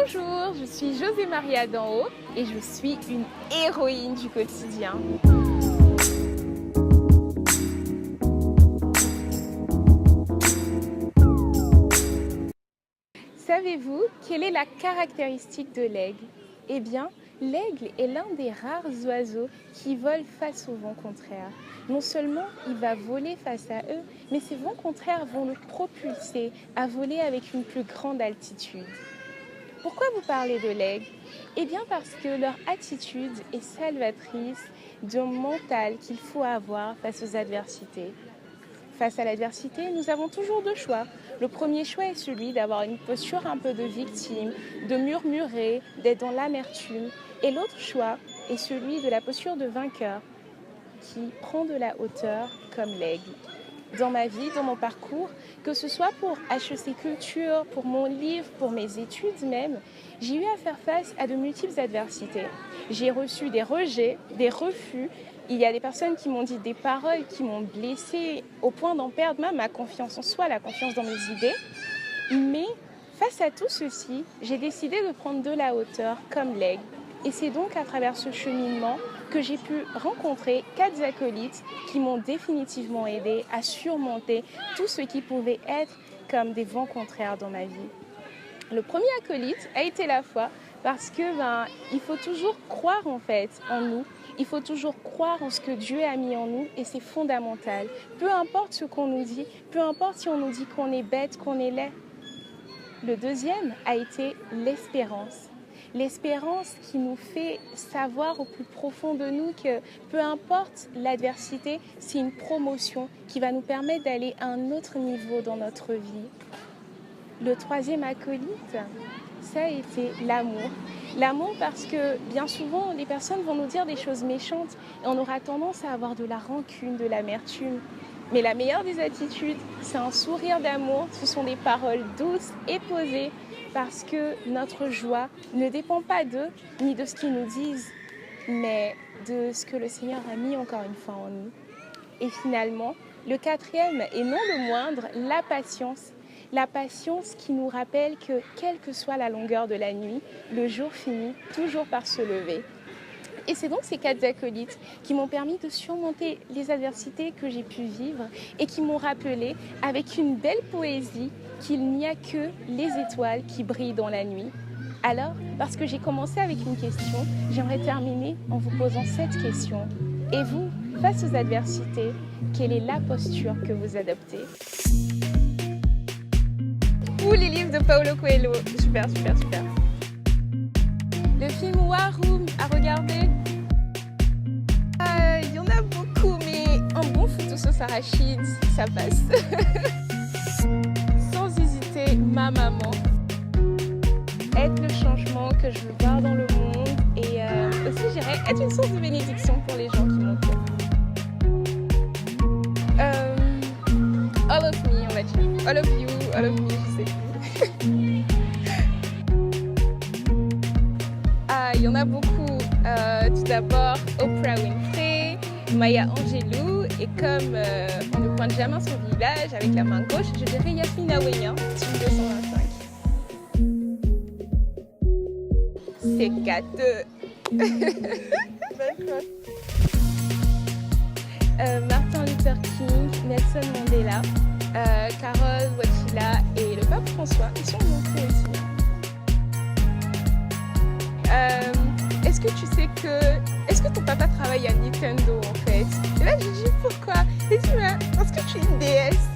Bonjour, je suis José Maria d'en haut et je suis une héroïne du quotidien. Savez-vous quelle est la caractéristique de l'aigle? Eh bien, l'aigle est l'un des rares oiseaux qui volent face aux vents contraires. Non seulement il va voler face à eux, mais ces vents contraires vont le propulser à voler avec une plus grande altitude. Pourquoi vous parlez de l'aigle? Eh bien parce que leur attitude est salvatrice d'un mental qu'il faut avoir face aux adversités. Face à l'adversité, nous avons toujours deux choix. Le premier choix est celui d'avoir une posture un peu de victime, de murmurer, d'être dans l'amertume. Et l'autre choix est celui de la posture de vainqueur, qui prend de la hauteur comme l'aigle. Dans ma vie, dans mon parcours, que ce soit pour HEC Culture, pour mon livre, pour mes études même, j'ai eu à faire face à de multiples adversités. J'ai reçu des rejets, des refus. Il y a des personnes qui m'ont dit des paroles qui m'ont blessée au point d'en perdre même ma confiance en soi, la confiance dans mes idées. Mais face à tout ceci, j'ai décidé de prendre de la hauteur comme l'aigle. Et c'est donc à travers ce cheminement que j'ai pu rencontrer 4 acolytes qui m'ont définitivement aidé à surmonter tout ce qui pouvait être comme des vents contraires dans ma vie. Le premier acolyte a été la foi parce que il faut toujours croire en fait en nous. Il faut toujours croire en ce que Dieu a mis en nous et c'est fondamental. Peu importe ce qu'on nous dit, peu importe si on nous dit qu'on est bête, qu'on est laid. Le deuxième a été l'espérance. L'espérance qui nous fait savoir au plus profond de nous que peu importe l'adversité, c'est une promotion qui va nous permettre d'aller à un autre niveau dans notre vie. Le troisième acolyte, ça a été l'amour. L'amour parce que bien souvent, les personnes vont nous dire des choses méchantes et on aura tendance à avoir de la rancune, de l'amertume. Mais la meilleure des attitudes, c'est un sourire d'amour, ce sont des paroles douces et posées parce que notre joie ne dépend pas d'eux ni de ce qu'ils nous disent, mais de ce que le Seigneur a mis encore une fois en nous. Et finalement, le quatrième et non le moindre, la patience. La patience qui nous rappelle que quelle que soit la longueur de la nuit, le jour finit toujours par se lever. Et c'est donc ces 4 acolytes qui m'ont permis de surmonter les adversités que j'ai pu vivre et qui m'ont rappelé avec une belle poésie qu'il n'y a que les étoiles qui brillent dans la nuit. Alors, parce que j'ai commencé avec une question, j'aimerais terminer en vous posant cette question. Et vous, face aux adversités, quelle est la posture que vous adoptez? Ou les livres de Paulo Coelho, super, super, super. Le film War Room à regarder. Il y en a beaucoup, mais un bon photo sauce arachide, ça passe. Sans hésiter, ma maman. Être le changement que je veux voir dans le monde et aussi, je dirais, être une source de bénédiction pour les gens qui m'entourent. All of me, on va dire. All of you, all of me, je sais plus. Il y en a beaucoup. Tout d'abord, Oprah Winfrey, Maya Angelou et comme on ne pointe jamais son visage avec la main gauche, je dirais Yasmina Wenya, sur 225. C'est gâteux. Martin Luther King, Nelson Mandela, Carole Wojtyla et le pape François, ils sont montrés aussi. Est-ce que tu sais est-ce que ton papa travaille à Nintendo en fait? Et là j'ai dit pourquoi? Il dit parce que tu es une déesse.